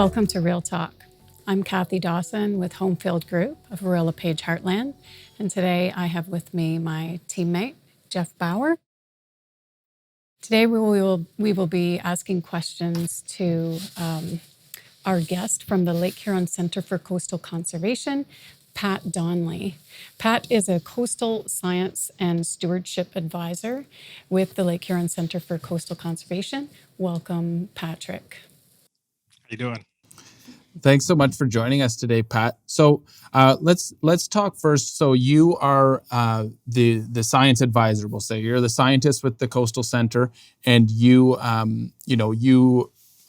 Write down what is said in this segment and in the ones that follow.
Welcome to Real Talk. I'm Kathy Dawson with Homefield Group of Page Heartland, and today I have with me my teammate, Jeff Bauer. Today we will be asking questions to our guest from the Lake Huron Center for Coastal Conservation, Pat Donnelly. Pat is a coastal science and stewardship advisor with the Lake Huron Center for Coastal Conservation. Welcome, Patrick. How you doing? Thanks so much for joining us today, Pat. So let's talk first. So you are the science advisor. We'll say you're the scientist with the Coastal Center, and you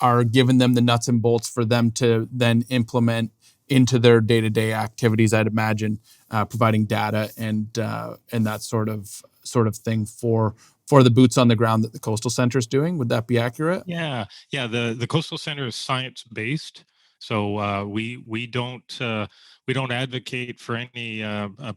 are giving them the nuts and bolts for them to then implement into their day-to-day activities. I'd imagine providing data and that sort of thing for the boots on the ground that the Coastal Center is doing. Would that be accurate? Yeah. The Coastal Center is science-based. So we don't advocate for any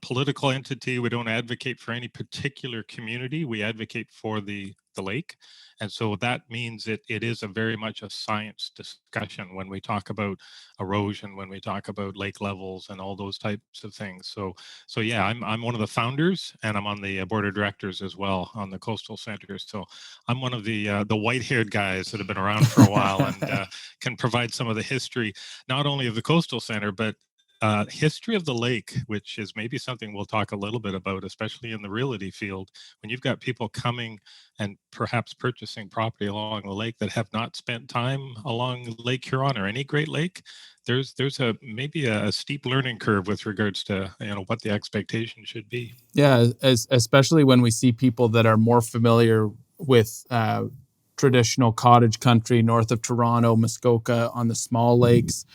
political entity. We don't advocate for any particular community. We advocate for the lake, and so that means it is a very much a science discussion when we talk about erosion, when we talk about lake levels, and all those types of things. So yeah, I'm one of the founders, and I'm on the board of directors as well on the Coastal Center. So I'm one of the white-haired guys that have been around for a while and can provide some of the history, not only of the Coastal Center, but history of the lake, which is maybe something we'll talk a little bit about, especially in the realty field. When you've got people coming and perhaps purchasing property along the lake that have not spent time along Lake Huron or any Great Lake, there's maybe a steep learning curve with regards to what the expectation should be. Yeah, especially when we see people that are more familiar with traditional cottage country north of Toronto, Muskoka on the small lakes.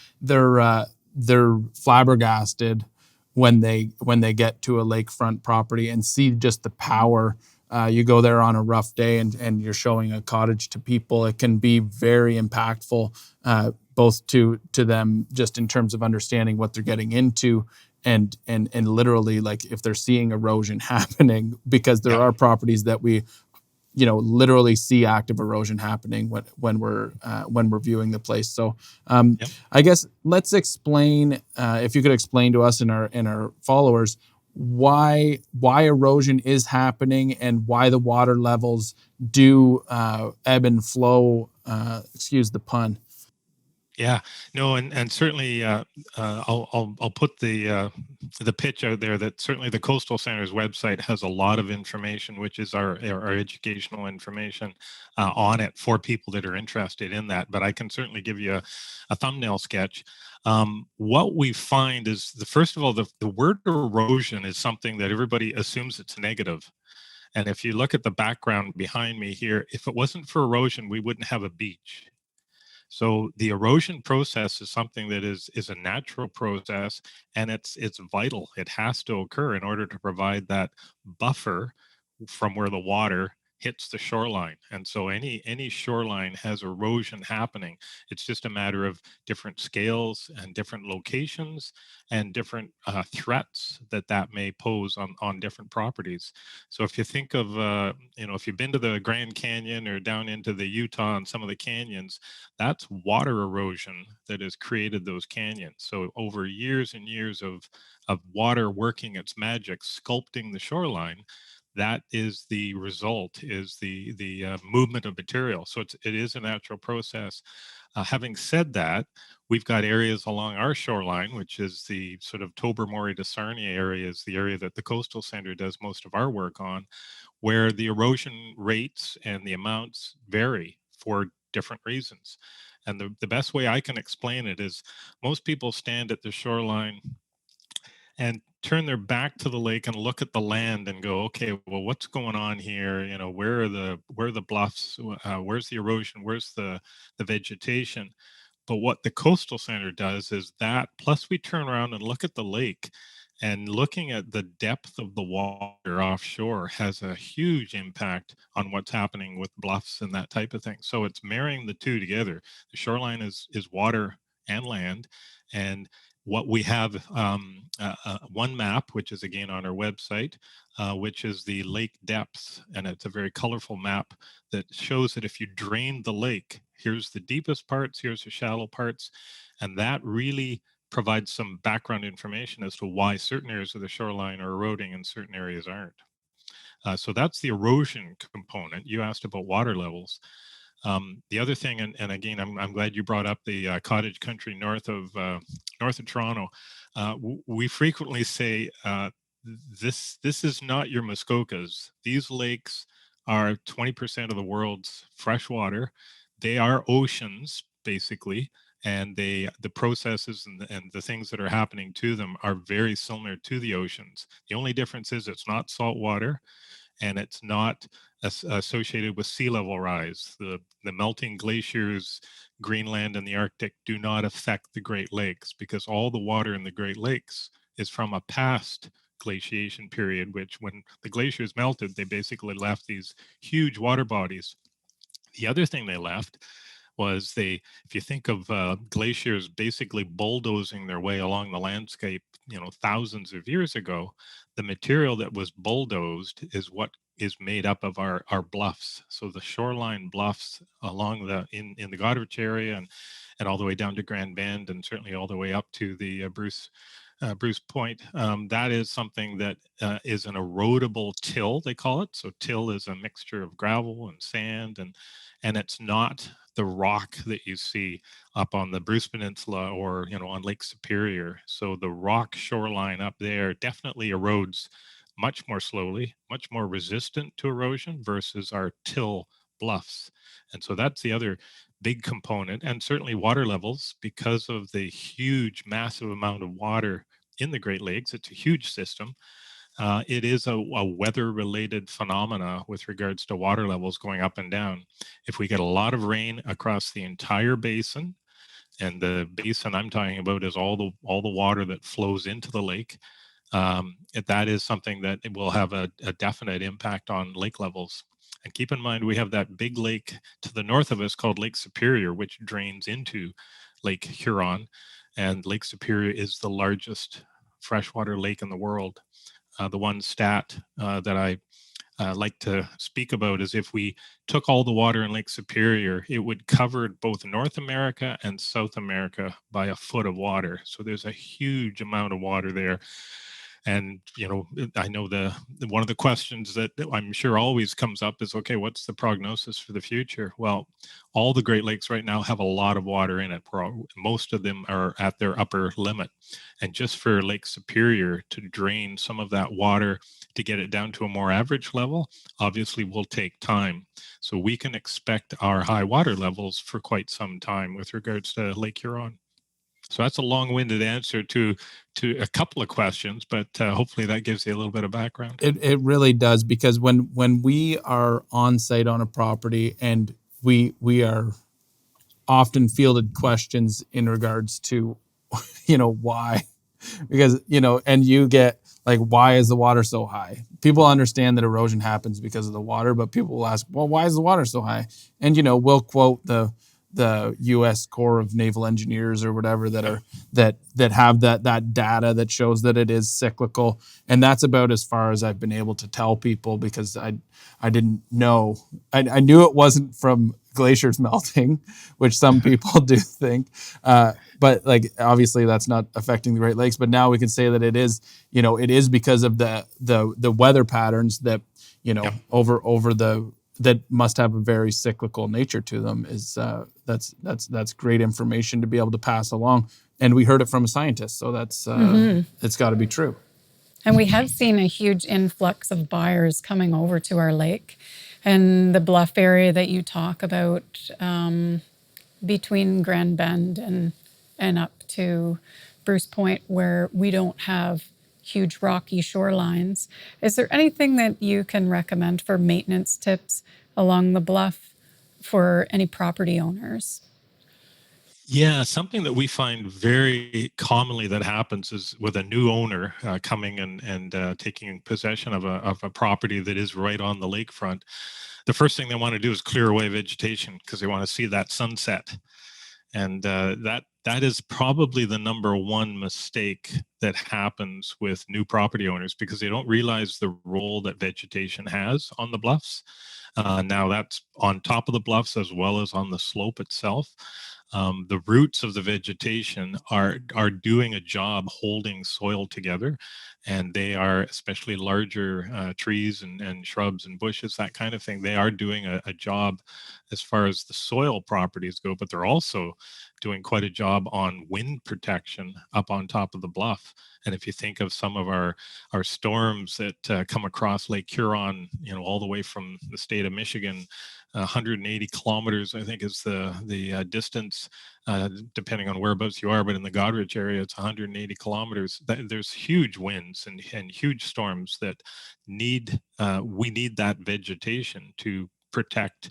They're flabbergasted when they get to a lakefront property and see just the power. You go there on a rough day and you're showing a cottage to people. It can be very impactful, both to them just in terms of understanding what they're getting into, and literally, like, if they're seeing erosion happening, because there are properties that we literally see active erosion happening when we're viewing the place. So I guess let's explain, if you could explain to us and our followers why erosion is happening and why the water levels do ebb and flow. Excuse the pun. Yeah, no, and certainly I'll put the pitch out there that certainly the Coastal Center's website has a lot of information, which is our educational information on it for people that are interested in that. But I can certainly give you a thumbnail sketch. What we find is, first of all, the word erosion is something that everybody assumes it's negative. And if you look at the background behind me here, if it wasn't for erosion, we wouldn't have a beach. So the erosion process is something that is a natural process, and it's vital. It has to occur in order to provide that buffer from where the water hits the shoreline. And so any shoreline has erosion happening. It's just a matter of different scales and different locations and different threats that may pose on different properties. So if you think of if you've been to the Grand Canyon or down into the Utah and some of the canyons, that's water erosion that has created those canyons. So over years and years of water working its magic, sculpting the shoreline, that is the result, is the movement of material. So it is a natural process. Having said that, we've got areas along our shoreline, which is the sort of Tobermory to Sarnia area, is the area that the Coastal Center does most of our work on, where the erosion rates and the amounts vary for different reasons. And the best way I can explain it is, most people stand at the shoreline and turn their back to the lake and look at the land and go, okay, well, what's going on here? Where are the bluffs? Where's the erosion? Where's the vegetation? But what the Coastal Center does is that, plus we turn around and look at the lake, and looking at the depth of the water offshore has a huge impact on what's happening with bluffs and that type of thing. So it's marrying the two together. The shoreline is water and land. And what we have, one map, which is again on our website, which is the lake depths. And it's a very colorful map that shows that if you drain the lake, Here's the deepest parts, here's the shallow parts. And that really provides some background information as to why certain areas of the shoreline are eroding and certain areas aren't. So that's the erosion component. You asked about water levels. The other thing, and again, I'm glad you brought up the cottage country north of Toronto. We frequently say this is not your Muskokas. These lakes are 20% of the world's fresh water. They are oceans, basically, and the processes and the things that are happening to them are very similar to the oceans. The only difference is it's not salt water, and it's not associated with sea level rise. The melting glaciers, Greenland and the Arctic do not affect the Great Lakes, because all the water in the Great Lakes is from a past glaciation period, which when the glaciers melted, they basically left these huge water bodies. The other thing they left was if you think of glaciers basically bulldozing their way along the landscape, thousands of years ago, the material that was bulldozed is what is made up of our bluffs. So the shoreline bluffs along in the Goderich area and all the way down to Grand Bend, and certainly all the way up to the Bruce Point. That is something that is an erodible till, they call it. So till is a mixture of gravel and sand, and it's not the rock that you see up on the Bruce Peninsula or on Lake Superior. So the rock shoreline up there definitely erodes much more slowly, much more resistant to erosion versus our till bluffs. And so that's the other big component. And certainly water levels, because of the huge, massive amount of water in the Great Lakes. It's a huge system. It is a weather-related phenomena with regards to water levels going up and down. If we get a lot of rain across the entire basin, and the basin I'm talking about is all the water that flows into the lake, that is something that it will have a definite impact on lake levels. And keep in mind, we have that big lake to the north of us called Lake Superior, which drains into Lake Huron. And Lake Superior is the largest freshwater lake in the world. The one stat that I like to speak about is if we took all the water in Lake Superior, it would cover both North America and South America by a foot of water. So there's a huge amount of water there. And, I know one of the questions that I'm sure always comes up is, okay, what's the prognosis for the future? Well, all the Great Lakes right now have a lot of water in it. Most of them are at their upper limit. And just for Lake Superior to drain some of that water to get it down to a more average level, obviously will take time. So we can expect our high water levels for quite some time with regards to Lake Huron. So that's a long-winded answer to a couple of questions, but hopefully that gives you a little bit of background. It really does, because when we are on site on a property and we are often fielded questions in regards to, why, because, and you get like, why is the water so high? People understand that erosion happens because of the water, but people will ask, well, why is the water so high? And, we'll quote the U.S. Corps of Naval Engineers or whatever that are that have that data that shows that it is cyclical, and that's about as far as I've been able to tell people, because I didn't know. I knew it wasn't from glaciers melting, which some people do think, but like obviously that's not affecting the Great Lakes. But now we can say that it is, it is because of the weather patterns that over the that must have a very cyclical nature to them. Is that's great information to be able to pass along, and we heard it from a scientist, so that's it's got to be true. And we have seen a huge influx of buyers coming over to our lake, and the bluff area that you talk about between Grand Bend and up to Bruce Point, where we don't have huge rocky shorelines. Is there anything that you can recommend for maintenance tips along the bluff for any property owners? Yeah, something that we find very commonly that happens is with a new owner coming and taking possession of a property that is right on the lakefront. The first thing they want to do is clear away vegetation because they want to see that sunset. And that that is probably the number one mistake that happens with new property owners, because they don't realize the role that vegetation has on the bluffs. Now that's on top of the bluffs as well as on the slope itself. The roots of the vegetation are doing a job holding soil together, and they are, especially larger trees and shrubs and bushes, that kind of thing, they are doing a job as far as the soil properties go, but they're also doing quite a job on wind protection up on top of the bluff. And if you think of some of our storms that come across Lake Huron, all the way from the state of Michigan, 180 kilometers, I think, is the distance, depending on whereabouts you are. But in the Goderich area, it's 180 kilometers. There's huge winds and huge storms that we need that vegetation to protect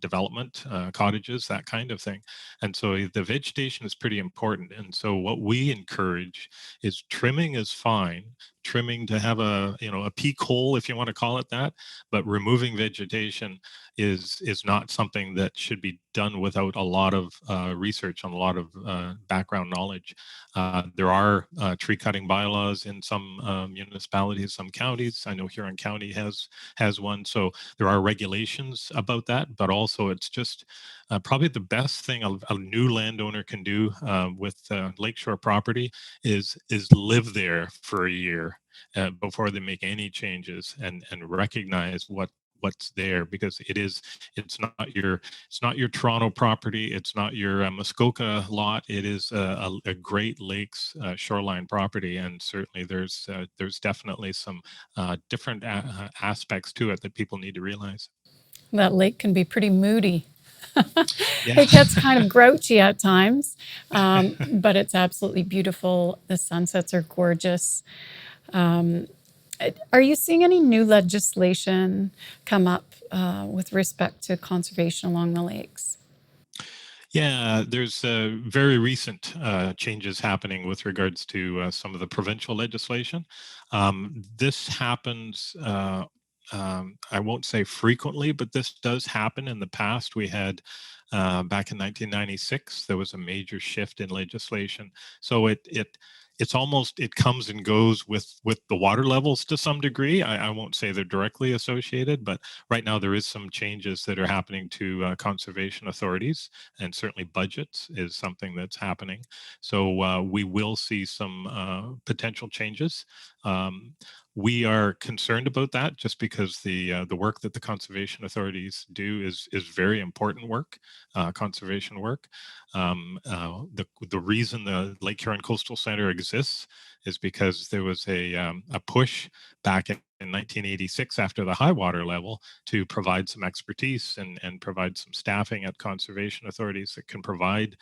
development, cottages, that kind of thing. And so the vegetation is pretty important. And so what we encourage is trimming is fine. Trimming to have a peak hole, if you want to call it that, but removing vegetation is not something that should be done without a lot of research and a lot of background knowledge. There are tree cutting bylaws in some municipalities, some counties. I know Huron County has one. So there are regulations about that, but also it's just probably the best thing a new landowner can do with lakeshore property is live there for a year before they make any changes, and recognize what's there, because it's not your Toronto property, it's not your Muskoka lot. It is a Great Lakes shoreline property, and certainly there's definitely some different aspects to it that people need to realize. That lake can be pretty moody. Yeah. It gets kind of grouchy at times, but it's absolutely beautiful. The sunsets are gorgeous. Are you seeing any new legislation come up with respect to conservation along the lakes? Yeah, there's very recent changes happening with regards to some of the provincial legislation. This happens, I won't say frequently, but this does happen. In the past, we had back in 1996, there was a major shift in legislation. So it's almost, it comes and goes with the water levels to some degree. I won't say they're directly associated, but right now there is some changes that are happening to conservation authorities, and certainly budgets is something that's happening. So we will see some potential changes. We are concerned about that, just because the work that the conservation authorities do is very important work, conservation work. The reason the Lake Huron Coastal Center exists is because there was a push back in 1986 after the high water level to provide some expertise and provide some staffing at conservation authorities that can provide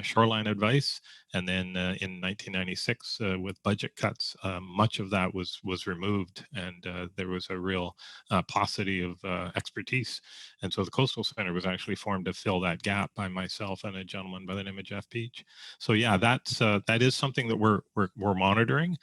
shoreline advice. And then in 1996, with budget cuts, much of that was removed, and there was a real paucity of expertise. And so the Coastal Center was actually formed to fill that gap by myself and a gentleman by the name of Jeff Peach. So yeah, that is something that we're monitoring.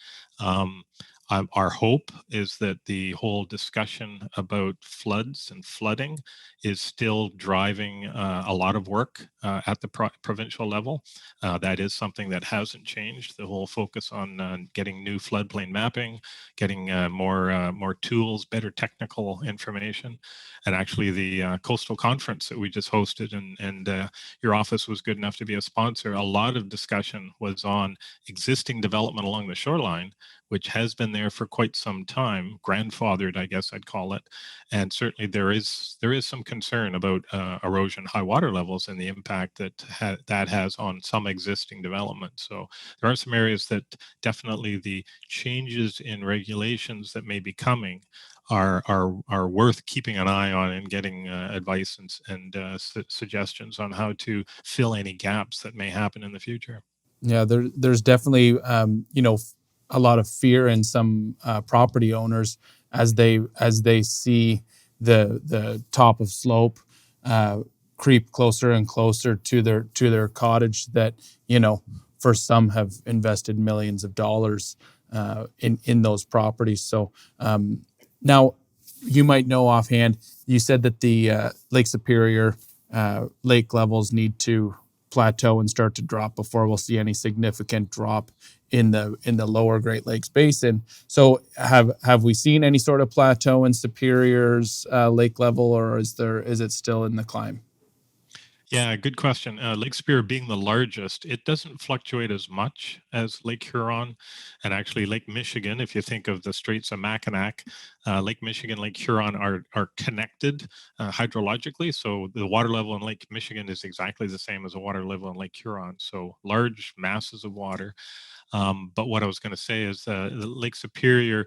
Our hope is that the whole discussion about floods and flooding is still driving a lot of work at the provincial level. That is something that hasn't changed. The whole focus on getting new floodplain mapping, getting more tools, better technical information. And actually the coastal conference that we just hosted, and your office was good enough to be a sponsor, a lot of discussion was on existing development along the shoreline, which has been there for quite some time, grandfathered, I guess I'd call it. And certainly there is some concern about erosion, high water levels, and the impact that has on some existing development. So there are some areas that definitely the changes in regulations that may be coming are worth keeping an eye on, and getting advice and suggestions on how to fill any gaps that may happen in the future. Yeah, there's definitely a lot of fear in some property owners as they see the top of slope creep closer and closer to their cottage, that for some have invested millions of dollars in those properties. So now you might know offhand, you said that the Lake Superior lake levels need to plateau and start to drop before we'll see any significant drop in the lower Great Lakes Basin. So have we seen any sort of plateau in Superior's lake level, or is it still in the climb? Yeah, good question. Lake Superior being the largest, it doesn't fluctuate as much as Lake Huron, and actually Lake Michigan. If you think of the Straits of Mackinac, Lake Michigan, Lake Huron are connected hydrologically. So the water level in Lake Michigan is exactly the same as the water level in Lake Huron. So large masses of water. But what I was going to say is Lake Superior.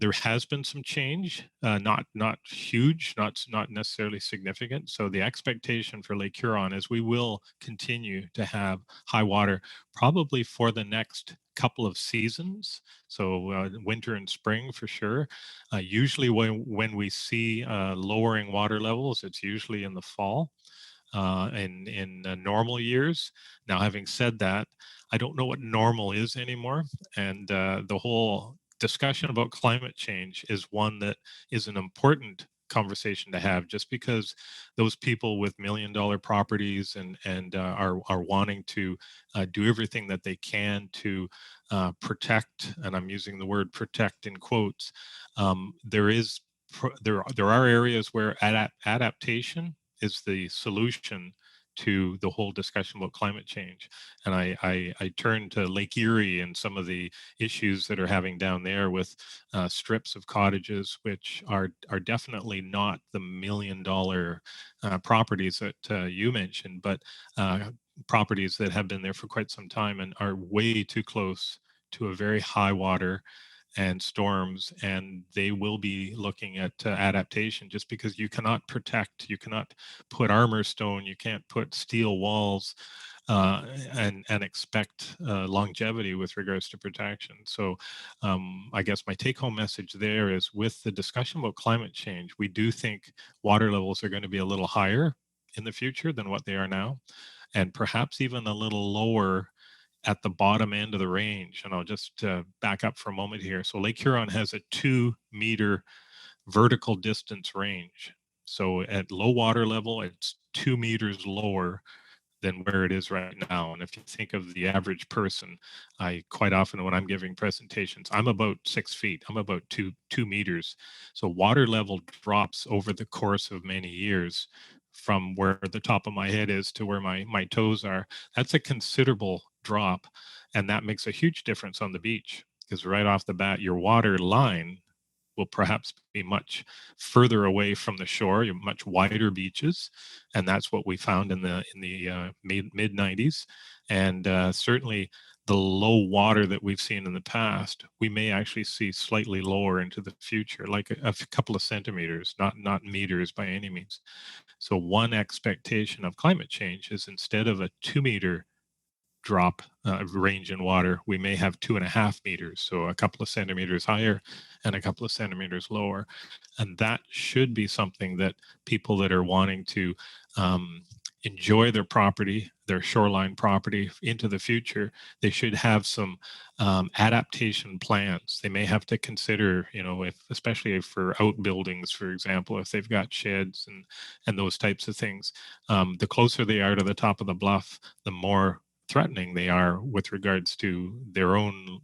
There has been some change, not huge, not necessarily significant. So the expectation for Lake Huron is we will continue to have high water probably for the next couple of seasons. So winter and spring for sure. Usually when we see lowering water levels, it's usually in the fall. In normal years. Now, having said that, I don't know what normal is anymore, and the whole discussion about climate change is one that is an important conversation to have. Just because those people with $1 million properties and are wanting to do everything that they can to protect, and I'm using the word protect in quotes, there are areas where adaptation is the solution to the whole discussion about climate change. And I turn to Lake Erie and some of the issues that are having down there with strips of cottages, which are definitely not the $1 million properties that you mentioned, but properties that have been there for quite some time and are way too close to a very high water and storms, and they will be looking at adaptation, just because you cannot protect, you cannot put armor stone, you can't put steel walls and expect longevity with regards to protection. So I guess my take-home message there is, with the discussion about climate change, we do think water levels are going to be a little higher in the future than what they are now, and perhaps even a little lower at the bottom end of the range. And I'll just back up for a moment here. So Lake Huron has a 2-meter vertical distance range. So at low water level, it's 2 meters lower than where it is right now. And if you think of the average person, I quite often, when I'm giving presentations, I'm about 6 feet, I'm about two meters. So water level drops over the course of many years from where the top of my head is to where my toes are. That's a considerable drop. And that makes a huge difference on the beach, because right off the bat, your water line will perhaps be much further away from the shore, much wider beaches, and that's what we found in the mid 90s. And certainly, the low water that we've seen in the past, we may actually see slightly lower into the future, like a couple of centimeters, not meters by any means. So one expectation of climate change is, instead of a 2-meter drop range in water, we may have 2.5 meters, so a couple of centimeters higher and a couple of centimeters lower. And that should be something that people that are wanting to enjoy their property, their shoreline property into the future, they should have some adaptation plans. They may have to consider, especially for outbuildings, for example, if they've got sheds and those types of things. The closer they are to the top of the bluff, the more threatening they are with regards to their own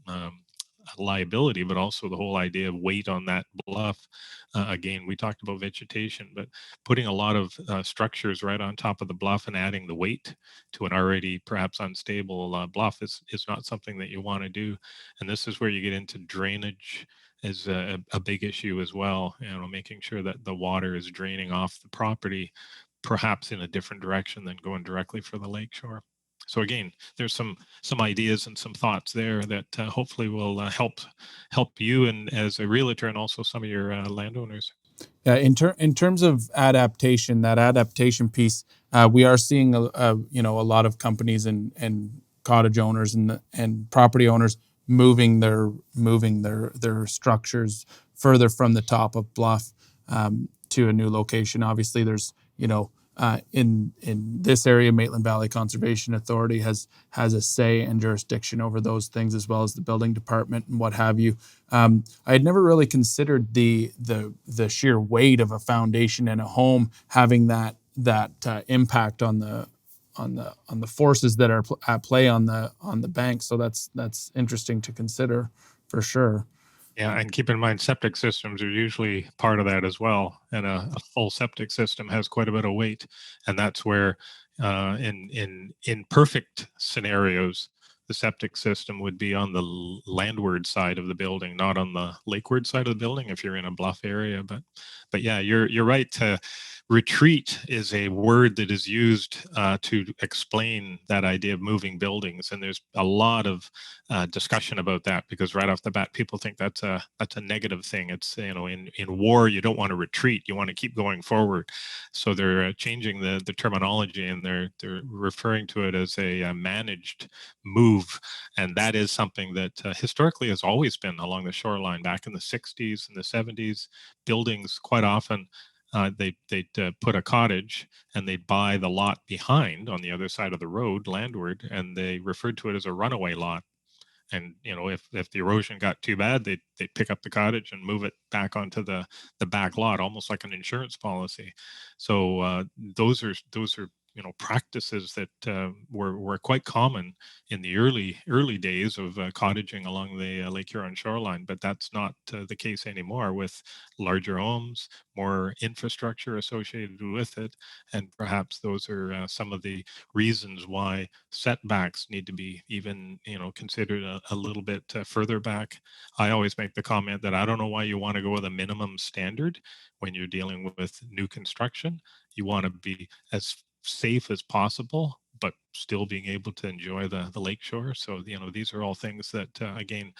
liability, but also the whole idea of weight on that bluff. Again, we talked about vegetation, but putting a lot of structures right on top of the bluff and adding the weight to an already perhaps unstable bluff is not something that you want to do. And this is where you get into drainage is a big issue as well. Making sure that the water is draining off the property, perhaps in a different direction than going directly for the lakeshore. So again, there's some ideas and some thoughts there that hopefully will help you, and as a realtor, and also some of your landowners. Yeah, in terms of adaptation, that adaptation piece, we are seeing a lot of companies and cottage owners and property owners moving their structures further from the top of bluff to a new location. Obviously, there's in this area, Maitland Valley Conservation Authority has a say and jurisdiction over those things, as well as the building department and what have you. I had never really considered the sheer weight of a foundation and a home having that impact on the forces that are at play on the bank. So that's interesting to consider for sure. Yeah, and keep in mind, septic systems are usually part of that as well. And a full septic system has quite a bit of weight, and that's where, in perfect scenarios, the septic system would be on the landward side of the building, not on the lakeward side of the building if you're in a bluff area. But yeah, you're right. Retreat is a word that is used to explain that idea of moving buildings, and there's a lot of discussion about that, because right off the bat people think that's a negative thing. It's, in war you don't want to retreat, you want to keep going forward. So they're changing the terminology, and they're referring to it as a managed move, and that is something that historically has always been along the shoreline. Back in the 60s and the 70s, buildings quite often, they'd put a cottage and they'd buy the lot behind on the other side of the road landward, and they referred to it as a runaway lot. And if the erosion got too bad, they'd pick up the cottage and move it back onto the back lot, almost like an insurance policy. So those are practices that were quite common in the early days of cottaging along the Lake Huron shoreline. But that's not the case anymore, with larger homes, more infrastructure associated with it, and perhaps those are some of the reasons why setbacks need to be even considered a little bit further back. I always make the comment that I don't know why you want to go with a minimum standard when you're dealing with new construction. You want to be as safe as possible, but still being able to enjoy the lakeshore. So these are all things that again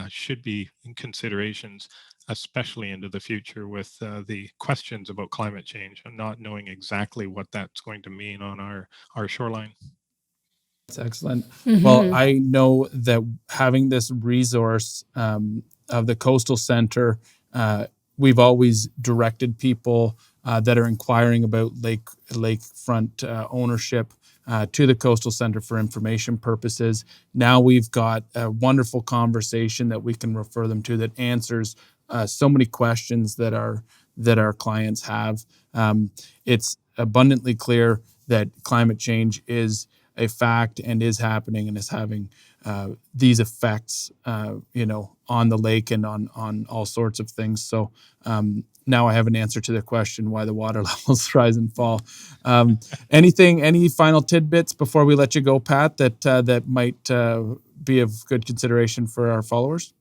should be in considerations, especially into the future, with the questions about climate change and not knowing exactly what that's going to mean on our shoreline. That's excellent. Well, I know that having this resource of the Coastal Center, we've always directed people that are inquiring about lakefront ownership to the Coastal Center for information purposes. Now we've got a wonderful conversation that we can refer them to that answers so many questions that our clients have. It's abundantly clear that climate change is a fact and is happening and is having these effects, on the lake and on all sorts of things. So now I have an answer to the question why the water levels rise and fall. Any final tidbits before we let you go, Pat, that might be of good consideration for our followers?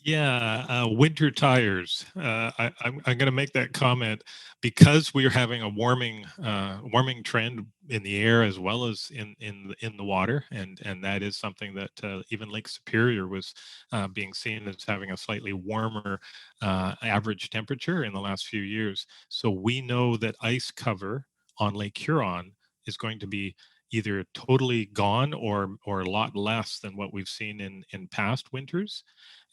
Yeah, winter tires. I'm going to make that comment because we are having a warming trend in the air as well as in the water, and that is something that even Lake Superior was being seen as having a slightly warmer average temperature in the last few years. So we know that ice cover on Lake Huron is going to be either totally gone or a lot less than what we've seen in past winters.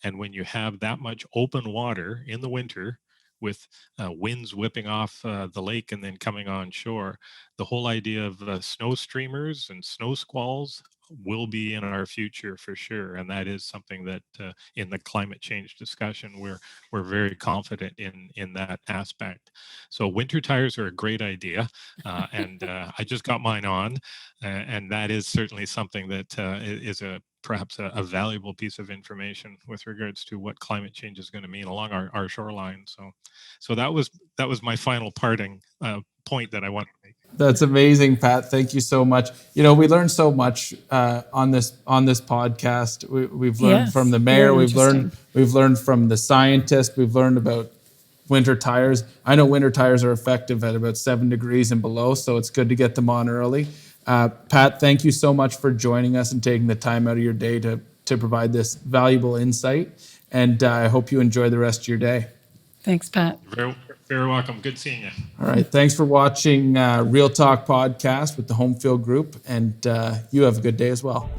And when you have that much open water in the winter, with winds whipping off the lake and then coming on shore, the whole idea of snow streamers and snow squalls will be in our future for sure. And that is something that in the climate change discussion, we're very confident in that aspect. So winter tires are a great idea. And I just got mine on, and that is certainly something that is perhaps a valuable piece of information with regards to what climate change is going to mean along our shoreline. So that was my final parting point that I want to make. That's amazing, Pat. Thank you so much. We learned so much on this podcast. We've learned from the mayor. We've learned from the scientist. We've learned about winter tires. I know winter tires are effective at about 7 degrees and below, so it's good to get them on early. Pat, thank you so much for joining us and taking the time out of your day to provide this valuable insight. And I hope you enjoy the rest of your day. Thanks, Pat. Very welcome. Good seeing you. All right. Thanks for watching Real Talk Podcast with the Homefield Group. And you have a good day as well.